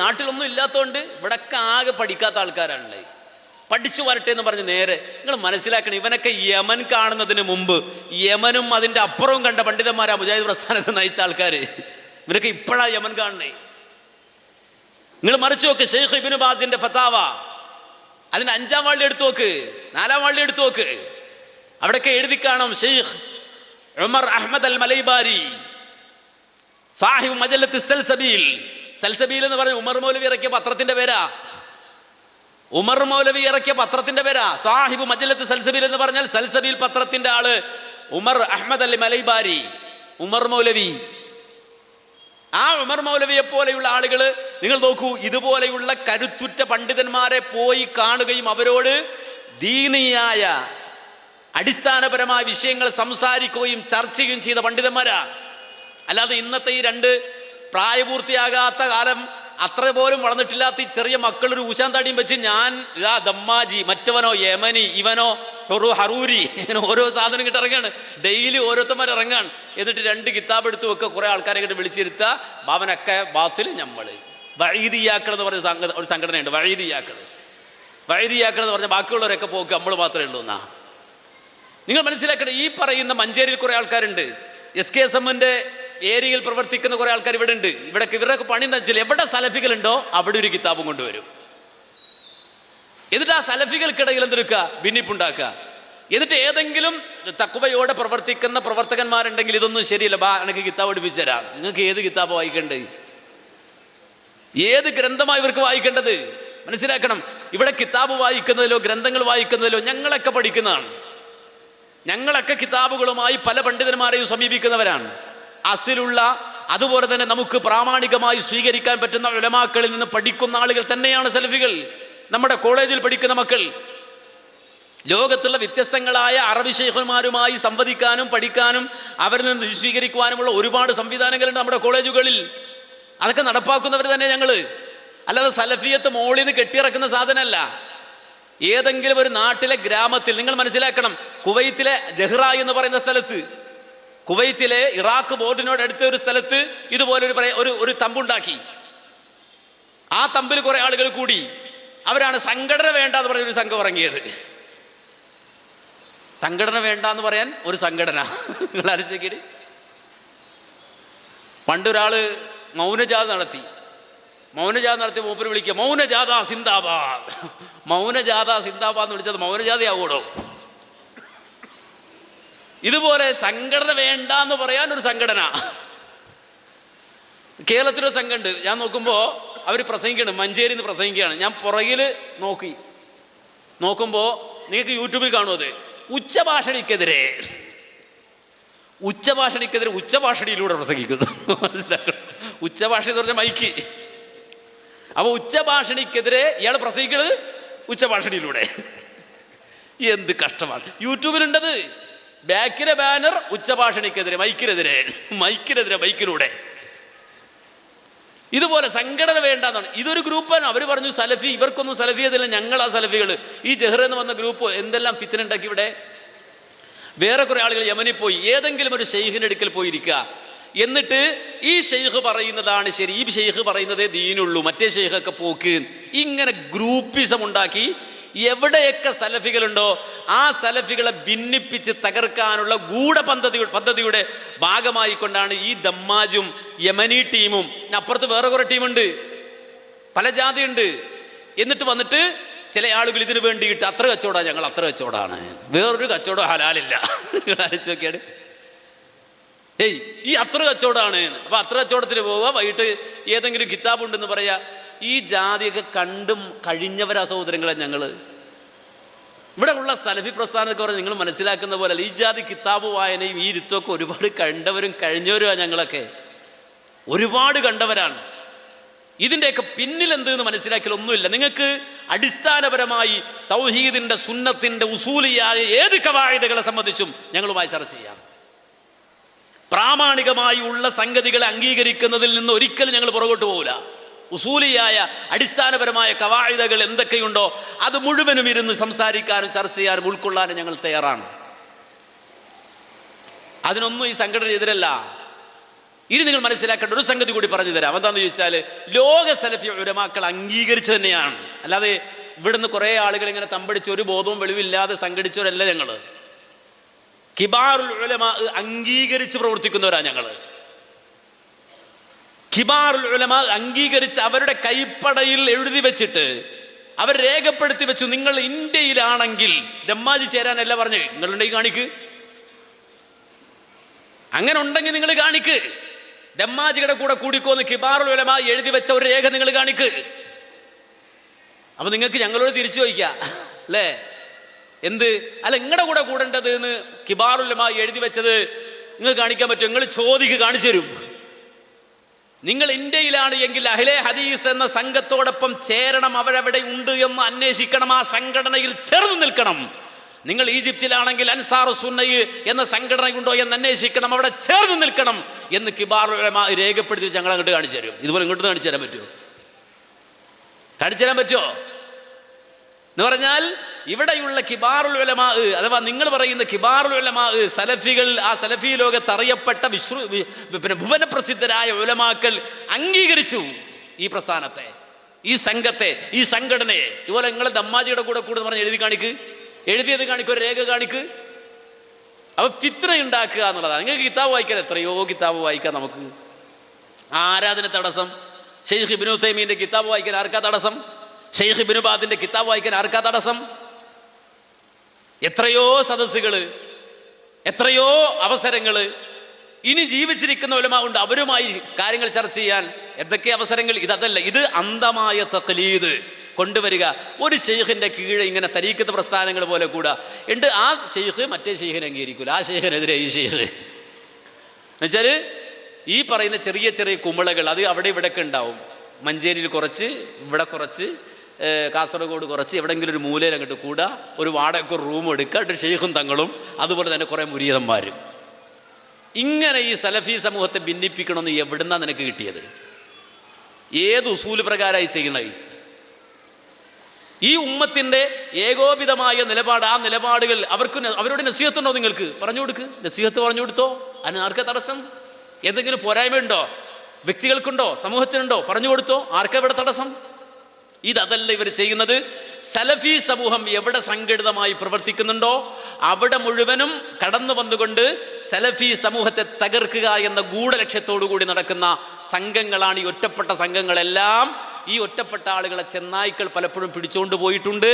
നാട്ടിലൊന്നും ഇല്ലാത്തതുകൊണ്ട് ഇവിടൊക്കെ ആകെ പഠിക്കാത്ത ആൾക്കാരാണല്ലേ, പഠിച്ചു വരട്ടെ എന്ന് പറഞ്ഞ് നേരെ. നിങ്ങൾ മനസ്സിലാക്കണം, ഇവനൊക്കെ യമൻ കാണുന്നതിന് മുമ്പ് യമനും അതിൻ്റെ അപ്പുറവും കണ്ട പണ്ഡിതന്മാരാ മുജാഹിദ് പ്രസ്ഥാനത്തെ നയിച്ച ആൾക്കാർ. ഇവരൊക്കെ ഇപ്പോഴാ യമൻ കാണണേ. നിങ്ങൾ മറിച്ച് നോക്ക്, ഷെയ്ഖ് ഇബ്നു ബാസിന്റെ ഫതാവ, അതിൻ്റെ 5-ാം വാള്യം എടുത്തു നോക്ക്, 4-ാം വാള്യം എടുത്തു നോക്ക്. അവിടെയൊക്കെ എഴുതി കാണും, ഷെയ്ഖ് ഉമർ അഹ്മദ് അൽ മലൈബാരി സാഹിബ് മജല്ലത്ത് സൽസബീൽ. സൽസബീൽ എന്ന് പറഞ്ഞ ഉമർ മൗലവി ഇറക്കിയ പത്രത്തിന്റെ പേരാ. ഉമർ മൗലവി ഇറക്കിയ പത്രത്തിന്റെ പേരാ സാഹിബ് മജല്ലത്ത് സൽസബീൽ എന്ന് പറഞ്ഞാൽ സൽസബീൽ പത്രത്തിന്റെ ആള് ഉമർ അഹ്മദ് അൽ മലൈബാരി, ഉമർ മൗലവി. ആ ഉമർ മൗലവിയെ പോലെയുള്ള ആളുകൾ നിങ്ങൾ നോക്കൂ, ഇതുപോലെയുള്ള കരുത്തുറ്റ പണ്ഡിതന്മാരെ പോയി കാണുകയും അവരോട് ദീനിയായ അടിസ്ഥാനപരമായ വിഷയങ്ങൾ സംസാരിക്കുകയും ചർച്ച ചെയ്യുകയും ചെയ്ത പണ്ഡിതന്മാരാ. അല്ലാതെ ഇന്നത്തെ ഈ 2 പ്രായപൂർത്തിയാകാത്ത കാലം അത്ര പോലും വളർന്നിട്ടില്ലാത്ത ഈ ചെറിയ മക്കളൊരു ഊശാന്താടിയും വെച്ച് ഞാൻ ഇതാ ദമ്മാജി, മറ്റവനോ യമനി, ഇവനോ ഹറൂരി, ഇങ്ങനെ ഓരോ സാധനം കിട്ടി ഇറങ്ങാണ്. ഡെയിലി ഓരോരുത്തന്മാർ ഇറങ്ങാണ്. എന്നിട്ട് 2 കിതാബ് എടുത്ത് വെക്കുക, കുറേ ആൾക്കാരെ കിട്ടി വിളിച്ചിരുത്തുക. ബാബനൊക്കെ ബാത്തിൽ നമ്മൾ വഴീദിയാക്കൾ എന്ന് പറഞ്ഞ ഒരു സംഘടനയുണ്ട്. വഴീദിയാക്കൾ എന്ന് പറഞ്ഞാൽ ബാക്കിയുള്ളവരൊക്കെ പോക്ക് നമ്മൾ മാത്രമേ ഉള്ളൂ എന്നാ. നിങ്ങൾ മനസ്സിലാക്കണം, ഈ പറയുന്ന മഞ്ചേരിയിൽ കുറേ ആൾക്കാരുണ്ട്, SKSM-ന്റെ ഏരിയയിൽ പ്രവർത്തിക്കുന്ന കുറേ ആൾക്കാർ ഇവിടെ ഉണ്ട്. ഇവരൊക്കെ പണി എന്താ വെച്ചാൽ, എവിടെ സലഫികളുണ്ടോ അവിടെ ഒരു കിതാബും കൊണ്ടുവരും. എന്നിട്ട് ആ സലഫികൾക്കിടയിൽ എന്തെടുക്കുക, ഭിന്നിപ്പുണ്ടാക്കുക. എന്നിട്ട് ഏതെങ്കിലും തഖ്വയോടെ പ്രവർത്തിക്കുന്ന പ്രവർത്തകന്മാരുണ്ടെങ്കിൽ ഇതൊന്നും ശരിയല്ല, എനിക്ക് കിതാബ് പഠിപ്പിച്ചു തരാം, നിങ്ങൾക്ക് ഏത് കിതാബ് വായിക്കേണ്ടത്, ഏത് ഗ്രന്ഥമാണ് ഇവർക്ക് വായിക്കേണ്ടത് മനസ്സിലാക്കണം. ഇവിടെ കിതാബ് വായിക്കുന്നതിലോ ഗ്രന്ഥങ്ങൾ വായിക്കുന്നതിലോ ഞങ്ങളൊക്കെ പഠിക്കുന്നതാണ്. ഞങ്ങളൊക്കെ കിതാബുകളുമായി പല പണ്ഡിതന്മാരെയും സമീപിക്കുന്നവരാണ്. അസിലുള്ള, അതുപോലെ തന്നെ നമുക്ക് പ്രാമാണികമായി സ്വീകരിക്കാൻ പറ്റുന്ന ഉലമാക്കളിൽ നിന്ന് പഠിക്കുന്ന ആളുകൾ തന്നെയാണ് സലഫികൾ. നമ്മുടെ കോളേജിൽ പഠിക്കുന്ന മക്കൾ, ലോകത്തുള്ള വ്യത്യസ്തങ്ങളായ അറബി ശൈഖന്മാരുമായി സംവദിക്കാനും പഠിക്കാനും അവരിൽ നിന്ന് സ്വീകരിക്കുവാനുമുള്ള ഒരുപാട് സംവിധാനങ്ങളുണ്ട് നമ്മുടെ കോളേജുകളിൽ. അതൊക്കെ നടപ്പാക്കുന്നവർ തന്നെ ഞങ്ങൾ. അല്ലാതെ സലഫിയത്ത് മോളിൽ നിന്ന് കെട്ടിയിറക്കുന്ന സാധനമല്ല. ഏതെങ്കിലും ഒരു നാട്ടിലെ ഗ്രാമത്തിൽ, നിങ്ങൾ മനസ്സിലാക്കണം, കുവൈത്തിലെ ജഹ്റ എന്ന് പറയുന്ന സ്ഥലത്ത്, കുവൈത്തിലെ ഇറാഖ് ബോർഡിനോട് അടുത്ത ഒരു സ്ഥലത്ത് ഇതുപോലെ ഒരു തമ്പുണ്ടാക്കി. ആ തമ്പിൽ കുറെ ആളുകൾ കൂടി, അവരാണ് സംഘടന വേണ്ട എന്ന് പറഞ്ഞ ഒരു സംഘം ഇറങ്ങിയത്. സംഘടന വേണ്ട എന്ന് പറയാൻ ഒരു സംഘടന, നിങ്ങൾ ആലോചിക്കരുത്. പണ്ടൊരാള് മൗനജാഥ നടത്തി മൂപ്പര് വിളിക്കുക, മൗനജാഥ സിന്ദാബാദ്. മൗനജാഥ സിന്ദാബാദ് എന്ന് വിളിച്ചത് മൗനജാഥയാവൂടോ? ഇതുപോലെ സംഘടന വേണ്ട എന്ന് പറയാൻ ഒരു സംഘടന. കേരളത്തിലൊരു സംഘമുണ്ട്. ഞാൻ നോക്കുമ്പോൾ അവർ പ്രസംഗിക്കണം, മഞ്ചേരിയിൽ നിന്ന് പ്രസംഗിക്കുകയാണ്. ഞാൻ പുറകിൽ നോക്കുമ്പോൾ നിങ്ങൾക്ക് യൂട്യൂബിൽ കാണുമത്, ഉച്ചഭാഷണിക്കെതിരെ ഉച്ചഭാഷണിയിലൂടെ പ്രസംഗിക്കുന്നു. മനസ്സിലാക്കണം, ഉച്ചഭാഷ എന്ന് പറഞ്ഞാൽ മൈക്ക്. അപ്പോൾ ഉച്ചഭാഷണിക്കെതിരെ ഇയാൾ പ്രസംഗിക്കുന്നത് ഉച്ചഭാഷണിയിലൂടെ. എന്ത് കഷ്ടമാണ്. യൂട്യൂബിലുണ്ടത്. ബാക്കിലെ ബാനർ ഉച്ചഭാഷണിക്കെതിരെ, മൈക്കിലൂടെ. ഇതുപോലെ സംഘടന വേണ്ടെന്നാണ്. ഇതൊരു ഗ്രൂപ്പാണ്. അവർ പറഞ്ഞു സലഫി, ഇവർക്കൊന്നും സലഫിയതില്ല, ഞങ്ങളാ സലഫികൾ. ഈ ജഹ്റ എന്ന് വന്ന ഗ്രൂപ്പ് എന്തെല്ലാം ഫിത്ന ഉണ്ടാക്കി ഇവിടെ. വേറെ കുറെ ആളുകൾ യമനിൽ പോയി ഏതെങ്കിലും ഒരു ഷെയ്ഖിൻ്റെ അടുക്കൽ പോയിരിക്കുക. എന്നിട്ട് ഈ ഷെയ്ഖ് പറയുന്നതാണ് ശരി, ഈ ഷെയ്ഖ് പറയുന്നതേ ദീനുള്ളൂ, മറ്റേ ഷെയ്ഖൊക്കെ പോക്ക്. ഇങ്ങനെ ഗ്രൂപ്പിസം ഉണ്ടാക്കി എവിടെയൊക്കെ സലഫികളുണ്ടോ ആ സലഫികളെ ഭിന്നിപ്പിച്ച് തകർക്കാനുള്ള പദ്ധതിയുടെ ഭാഗമായി കൊണ്ടാണ് ഈ ദമ്മാജും യമനി ടീമും. അപ്പുറത്ത് വേറെ കുറെ ടീമുണ്ട്, പല ജാതിയുണ്ട്. എന്നിട്ട് വന്നിട്ട് ചില ആളുകൾ ഇതിനു വേണ്ടിയിട്ട് അത്ര കച്ചവടമാണ്, ഞങ്ങൾ അത്ര കച്ചവടമാണ്, വേറൊരു കച്ചവടം ഹലാലില്ല. ആലോചിച്ച് നോക്കിയാണ്. ഈ അത്ര കച്ചവടമാണ്. അപ്പൊ അത്ര കച്ചവടത്തിന് പോവുക, വൈകിട്ട് ഏതെങ്കിലും കിതാബുണ്ടെന്ന് പറയാ. ഈ ജാതിയൊക്കെ കണ്ടും കഴിഞ്ഞവരാ സഹോദരങ്ങളെ ഞങ്ങൾ. ഇവിടെ ഉള്ള സലഫി പ്രസ്ഥാനമൊക്കെ പറഞ്ഞാൽ നിങ്ങൾ മനസ്സിലാക്കുന്ന പോലെ ഈ ജാതി കിതാബ് വായനയും ഈ ഇരുത്തൊക്കെ ഒരുപാട് കണ്ടവരും കഴിഞ്ഞവരുമാണ്. ഞങ്ങളൊക്കെ ഒരുപാട് കണ്ടവരാണ്. ഇതിൻ്റെയൊക്കെ പിന്നിൽ എന്തെന്ന് മനസ്സിലാക്കിയാൽ ഒന്നുമില്ല. നിങ്ങൾക്ക് അടിസ്ഥാനപരമായി തൗഹീദിൻ്റെ സുന്നത്തിൻ്റെ ഉസൂലിയായ ഏത് ഖവായിദുകളെ സംബന്ധിച്ചും ഞങ്ങളുമായി ചർച്ച ചെയ്യാം. പ്രാമാണികമായി ഉള്ള സംഗതികളെ അംഗീകരിക്കുന്നതിൽ നിന്ന് ഒരിക്കലും ഞങ്ങൾ പുറകോട്ട് പോകില്ല. ഉസൂലിയായ അടിസ്ഥാനപരമായ ഖവായിദുകൾ എന്തൊക്കെയുണ്ടോ അത് മുഴുവനും ഇരുന്ന് സംസാരിക്കാനും ചർച്ച ചെയ്യാനും ഉൾക്കൊള്ളാനും ഞങ്ങൾ തയ്യാറാണ്. അതിനൊന്നും ഈ സംഘടന എതിരല്ല. ഇനി നിങ്ങൾ മനസ്സിലാക്കേണ്ട ഒരു സംഗതി കൂടി പറഞ്ഞു തരാം. എന്താണെന്ന് ചോദിച്ചാൽ ലോക സലഫി ഉലമാക്കൾ അംഗീകരിച്ചു തന്നെയാണ്. അല്ലാതെ ഇവിടുന്ന് കുറേ ആളുകൾ ഇങ്ങനെ തമ്പടിച്ച് ഒരു ബോധവും വെളിവില്ലാതെ സംഘടിച്ചവരല്ല ഞങ്ങൾ. കിബാറുൽ ഉലമാ അംഗീകരിച്ച് പ്രവർത്തിക്കുന്നവരാണ് ഞങ്ങൾ. കിബാറുൽ ഉലമാ അംഗീകരിച്ച് അവരുടെ കൈപ്പടയിൽ എഴുതി വെച്ചിട്ട് അവർ രേഖപ്പെടുത്തി വെച്ചു, നിങ്ങൾ ഇന്ത്യയിലാണെങ്കിൽ ദമ്മാജി ചേരാനല്ല പറഞ്ഞ്, നിങ്ങളുണ്ടെങ്കിൽ കാണിക്ക്. അങ്ങനെ ഉണ്ടെങ്കിൽ നിങ്ങൾ കാണിക്ക്. ദമ്മാജിയുടെ കൂടെ കൂടിക്കോന്ന് കിബാറുൽ ഉലമാ എഴുതി വെച്ച ഒരു രേഖ നിങ്ങൾ കാണിക്ക്. അപ്പൊ നിങ്ങൾക്ക് ഞങ്ങളോട് തിരിച്ചു ചോദിക്കാം അല്ലേ, എന്ത് അല്ല നിങ്ങളുടെ കൂടെ കൂടേണ്ടത് എന്ന് കിബാറുൽ ഉലമാ എഴുതി വെച്ചത് നിങ്ങൾ കാണിക്കാൻ പറ്റും? നിങ്ങൾ ചോദിക്ക്, കാണിച്ചു തരും. നിങ്ങൾ ഇന്ത്യയിലാണ് എങ്കിൽ അഹ്ലെ ഹദീസ് എന്ന സംഘത്തോടൊപ്പം ചേരണം, അവരവിടെ ഉണ്ട് എന്ന് അന്വേഷിക്കണം, ആ സംഘടനയിൽ ചേർന്ന് നിൽക്കണം. നിങ്ങൾ ഈജിപ്തിലാണെങ്കിൽ അൻസാറു സുന്ന എന്ന സംഘടനയുണ്ടോ എന്ന് അന്വേഷിക്കണം, അവിടെ ചേർന്ന് നിൽക്കണം എന്ന് കിബാറുൽ ഉലമാ രേഖപ്പെടുത്തി ഞങ്ങൾ അങ്ങോട്ട് കാണിച്ചു തരും. ഇതുപോലെ ഇങ്ങോട്ട് കാണിച്ചു തരാൻ പറ്റുമോ? കാണിച്ചു തരാൻ പറ്റുമോ എന്ന് പറഞ്ഞാൽ ഇവിടെയുള്ള കിബാറുൽ ഉലമാ അഥവാ നിങ്ങൾ പറയുന്ന കിബാറുൽ ഉലമാ സലഫികൾ, ആ സലഫി ലോകത്ത് അറിയപ്പെട്ട പിന്നെ ഭുവനപ്രസിദ്ധരായ ഉലമാക്കൾ അംഗീകരിച്ചു ഈ പ്രസ്ഥാനത്തെ, ഈ സംഘത്തെ, ഈ സംഘടനയെ. ഇതുപോലെ നിങ്ങൾ ദമ്മാജിയുടെ കൂടെ കൂടുതൽ പറഞ്ഞ് എഴുതി കാണിക്ക്, എഴുതിയത് കാണിക്ക്, ഒരു രേഖ കാണിക്ക്. അപ്പൊ ഫിത്ന ഉണ്ടാക്കുക എന്നുള്ളതാണ്. നിങ്ങൾക്ക് കിതാബ് വായിക്കാൻ എത്രയോ കിതാബ് വായിക്കാം നമുക്ക്. ആരാധന തടസ്സം? ഷെയ്ഖ് ഇബ്നു തൈമീന്റെ കിതാബ് വായിക്കാൻ ആർക്കാ തടസ്സം? ഷെയ്ഖ് ഇബ്നു ബാദിന്റെ കിതാബ് വായിക്കാൻ ആർക്കാ തടസ്സം? എത്രയോ സദസ്സുകള്, എത്രയോ അവസരങ്ങള് ഇനി ജീവിച്ചിരിക്കുന്ന ഉലമാ ഉണ്ട്, അവരുമായി കാര്യങ്ങൾ ചർച്ച ചെയ്യാൻ. എന്തൊക്കെ അവസരങ്ങൾ? ഇതല്ല, ഇത് അന്ധമായ തഖ്ലീദ് കൊണ്ടുവരിക. ഒരു ഷെയ്ഖിന്റെ കീഴെ ഇങ്ങനെ തരീഖത്ത് പ്രസ്ഥാനങ്ങൾ പോലെ കൂടാ ഉണ്ട്. ആ ഷെയ്ഖ് മറ്റേ ഷെയ്ഖിനെ അംഗീകരിക്കൂല, ആ ഷെയ്ഖിനെതിരെ ഈ ഷെയ്ഖ്. എന്നുവെച്ചാൽ ഈ പറയുന്ന ചെറിയ ചെറിയ കുമിളകൾ അത് അവിടെ ഇവിടെയൊക്കെ ഉണ്ടാവും. മഞ്ചേരിയിൽ കുറച്ച്, ഇവിടെ കുറച്ച്, കാസർഗോഡ് കുറച്ച്, എവിടെയെങ്കിലും ഒരു മൂലയിൽ അങ്ങോട്ട് കൂടുക, ഒരു വാടക റൂം എടുക്കുക, ഒരു ഷെയ്ഖും തങ്ങളും അതുപോലെ തന്നെ കുറേ മുരീദന്മാരും. ഇങ്ങനെ ഈ സലഫി സമൂഹത്തെ ഭിന്നിപ്പിക്കണമെന്ന് എവിടുന്നാണ് നിനക്ക് കിട്ടിയത്? ഏത് ഉസൂല് പ്രകാരമായി ചെയ്യണത്? ഈ ഉമ്മത്തിൻ്റെ ഏകോപിതമായ നിലപാട്, ആ നിലപാടുകൾ അവരോട് നസീഹത്തുണ്ടോ? നിങ്ങൾക്ക് പറഞ്ഞു കൊടുക്ക്, നസീഹത്ത് പറഞ്ഞു കൊടുത്തോ. അതിന് ആർക്കാ തടസ്സം? എന്തെങ്കിലും പോരായ്മയുണ്ടോ വ്യക്തികൾക്കുണ്ടോ, സമൂഹത്തിനുണ്ടോ? പറഞ്ഞു കൊടുത്തോ. ആർക്കാ ഇവിടെ തടസ്സം? ഇതല്ല ഇവർ ചെയ്യുന്നത്. സലഫി സമൂഹം എവിടെ സംഘടിതമായി പ്രവർത്തിക്കുന്നുണ്ടോ അവിടെ മുഴുവനും കടന്നു വന്നുകൊണ്ട് സലഫി സമൂഹത്തെ തകർക്കുക എന്ന ഗൂഢലക്ഷ്യത്തോടു കൂടി നടക്കുന്ന സംഘങ്ങളാണ് ഈ ഒറ്റപ്പെട്ട സംഘങ്ങളെല്ലാം. ഈ ഒറ്റപ്പെട്ട ആളുകളെ ചെന്നായ്ക്കൾ പലപ്പോഴും പിടിച്ചുകൊണ്ട് പോയിട്ടുണ്ട്.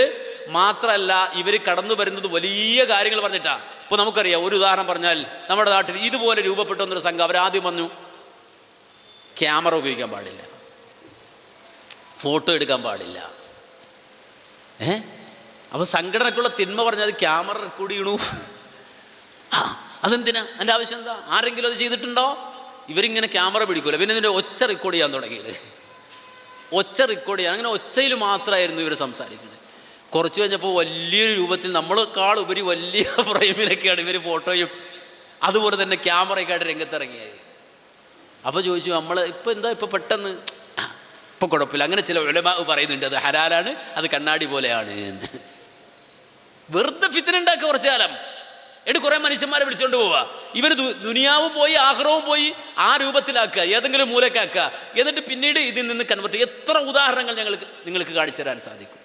മാത്രമല്ല ഇവർ കടന്നു വരുന്നത് വലിയ കാര്യങ്ങൾ പറഞ്ഞിട്ടാണ്. ഇപ്പോൾ നമുക്കറിയാം, ഒരു ഉദാഹരണം പറഞ്ഞാൽ നമ്മുടെ നാട്ടിൽ ഇതുപോലെ രൂപപ്പെട്ടു വന്നൊരു സംഘം. അവരാദ്യം പറഞ്ഞു ക്യാമറ ഉപയോഗിക്കാൻ പാടില്ല, ഫോട്ടോ എടുക്കാൻ പാടില്ല. അപ്പോൾ സംഘടനക്കുള്ള തിന്മ പറഞ്ഞാൽ ക്യാമറ റെക്കോർഡ് ചെയ്യണു. അതെന്തിനാ? അതിൻ്റെ ആവശ്യം എന്താ? ആരെങ്കിലും അത് ചെയ്തിട്ടുണ്ടോ? ഇവരിങ്ങനെ ക്യാമറ പിടിക്കൂല, പിന്നെ ഇതിൻ്റെ ഒച്ച റെക്കോർഡ് ചെയ്യാൻ തുടങ്ങിയത്. ഒച്ച റെക്കോർഡ് ചെയ്യാൻ, അങ്ങനെ ഒച്ചയിൽ മാത്രമായിരുന്നു ഇവർ സംസാരിക്കുന്നത്. കുറച്ച് കഴിഞ്ഞപ്പോൾ വലിയൊരു രൂപത്തിൽ നമ്മളെക്കാൾ ഉപരി വലിയ ഫ്രെയിമിലൊക്കെയാണ് ഇവർ ഫോട്ടോയും അതുപോലെ തന്നെ ക്യാമറയൊക്കെ ആയിട്ട് രംഗത്തിറങ്ങിയത്. അപ്പോൾ ചോദിച്ചു, നമ്മൾ ഇപ്പം എന്താ ഇപ്പം പെട്ടെന്ന്? ഇപ്പം കുഴപ്പമില്ല. അങ്ങനെ ചില ഉലമാ പറയുന്നുണ്ട് അത് ഹലാലാണ്, അത് കണ്ണാടി പോലെയാണ് എന്ന്. വെറുതെ ഫിത്ന ഉണ്ടാക്കുക കുറച്ചു കാലം. എന്നിട്ട് കുറേ മനുഷ്യന്മാരെ വിളിച്ചുകൊണ്ട് പോവുക. ഇവന് ദുനിയാവും പോയി ആഖിറവും പോയി ആ രൂപത്തിലാക്കുക, ഏതെങ്കിലും മൂലക്കാക്കുക. എന്നിട്ട് പിന്നീട് ഇതിൽ നിന്ന് കൺവെർട്ട്. എത്ര ഉദാഹരണങ്ങൾ നിങ്ങൾക്ക് കാണിച്ചു തരാൻ സാധിക്കും.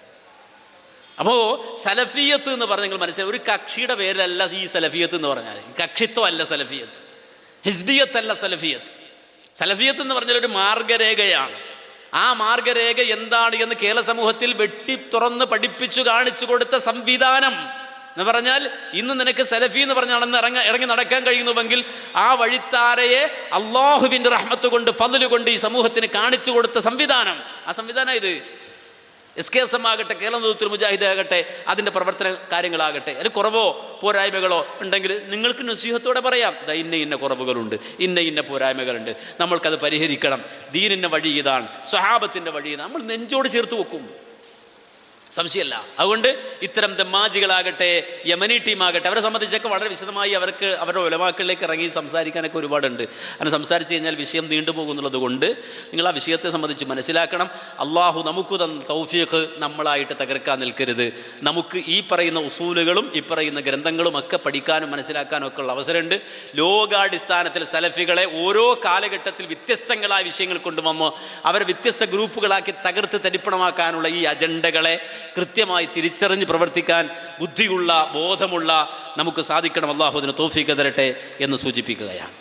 അപ്പോൾ സലഫിയത്ത് എന്ന് പറഞ്ഞാൽ നിങ്ങൾ മനസ്സിലായി, ഒരു കക്ഷിയുടെ പേരല്ല ഈ സലഫിയത്ത് എന്ന് പറഞ്ഞാൽ. കക്ഷിത്വം അല്ല സലഫിയത്ത്, ഹിസ്ബിയത്തല്ല സലഫിയത്ത്. സലഫിയത്ത് എന്ന് പറഞ്ഞാൽ ഒരു മാർഗരേഖയാണ്. ആ മാർഗരേഖ എന്താണ് എന്ന് കേരള സമൂഹത്തിൽ വെട്ടി തുറന്ന് പഠിപ്പിച്ചു കാണിച്ചു കൊടുത്ത സംവിധാനം എന്ന് പറഞ്ഞാൽ, ഇന്ന് നിനക്ക് സലഫി എന്ന് പറഞ്ഞാണെന്ന് ഇറങ്ങി നടക്കാൻ കഴിയുന്നുവെങ്കിൽ ആ വഴിത്താരയെ അള്ളാഹുവിൻ്റെ റഹ്മത്ത് കൊണ്ട്, ഫദ്ല് കൊണ്ട് ഈ സമൂഹത്തിന് കാണിച്ചു കൊടുത്ത സംവിധാനം. ആ സംവിധാനം ഇത്. SKSM ആകട്ടെ, കേരള നേതൃത്വ മുജാഹിദ് ആകട്ടെ, അതിൻ്റെ പ്രവർത്തന കാര്യങ്ങളാകട്ടെ, അതിൽ കുറവോ പോരായ്മകളോ ഉണ്ടെങ്കിൽ നിങ്ങൾക്ക് നസീഹത്തോടെ പറയാം, ഇന്ന ഇന്ന കുറവുകളുണ്ട്, ഇന്ന പോരായ്മകളുണ്ട്, നമ്മൾക്കത് പരിഹരിക്കണം, ദീനിൻ്റെ വഴി ഇതാണ്, സ്വഹാബത്തിൻ്റെ വഴി ഇതാണ്, നമ്മൾ നെഞ്ചോട് ചേർത്ത് വെക്കും, സംശയമല്ല. അതുകൊണ്ട് ഇത്തരം ദമ്മാജികളാകട്ടെ, യമനി ടീമാകട്ടെ, അവരെ സംബന്ധിച്ചൊക്കെ വളരെ വിശദമായി അവർക്ക് അവരുടെ ഉലമാക്കളിലേക്ക് ഇറങ്ങി സംസാരിക്കാനൊക്കെ ഒരുപാടുണ്ട്. അങ്ങനെ സംസാരിച്ച് കഴിഞ്ഞാൽ വിഷയം നീണ്ടുപോകുന്നുള്ളത് കൊണ്ട് നിങ്ങൾ ആ വിഷയത്തെ സംബന്ധിച്ച് മനസ്സിലാക്കണം. അള്ളാഹു നമുക്ക് തന്ന തൗഫീഖ് നമ്മളായിട്ട് തകർക്കാൻ നിൽക്കരുത്. നമുക്ക് ഈ പറയുന്ന ഉസൂലുകളും ഈ പറയുന്ന ഗ്രന്ഥങ്ങളും ഒക്കെ പഠിക്കാനും മനസ്സിലാക്കാനും ഒക്കെ ഉള്ള അവസരമുണ്ട്. ലോകാടിസ്ഥാനത്തിൽ സലഫികളെ ഓരോ കാലഘട്ടത്തിൽ വ്യത്യസ്തങ്ങളായ വിഷയങ്ങൾ കൊണ്ടുവന്നോ അവരെ വ്യത്യസ്ത ഗ്രൂപ്പുകളാക്കി തകർത്ത് തരിപ്പണമാക്കാനുള്ള ഈ അജണ്ടകളെ കൃത്യമായി തിരിച്ചറിഞ്ഞ് പ്രവർത്തിക്കാൻ ബുദ്ധിയുള്ള, ബോധമുള്ള നമുക്ക് സാധിക്കണം. അല്ലാഹു അതിന് തൗഫീഖ് തരട്ടെ എന്ന് സൂചിപ്പിക്കുകയാണ്.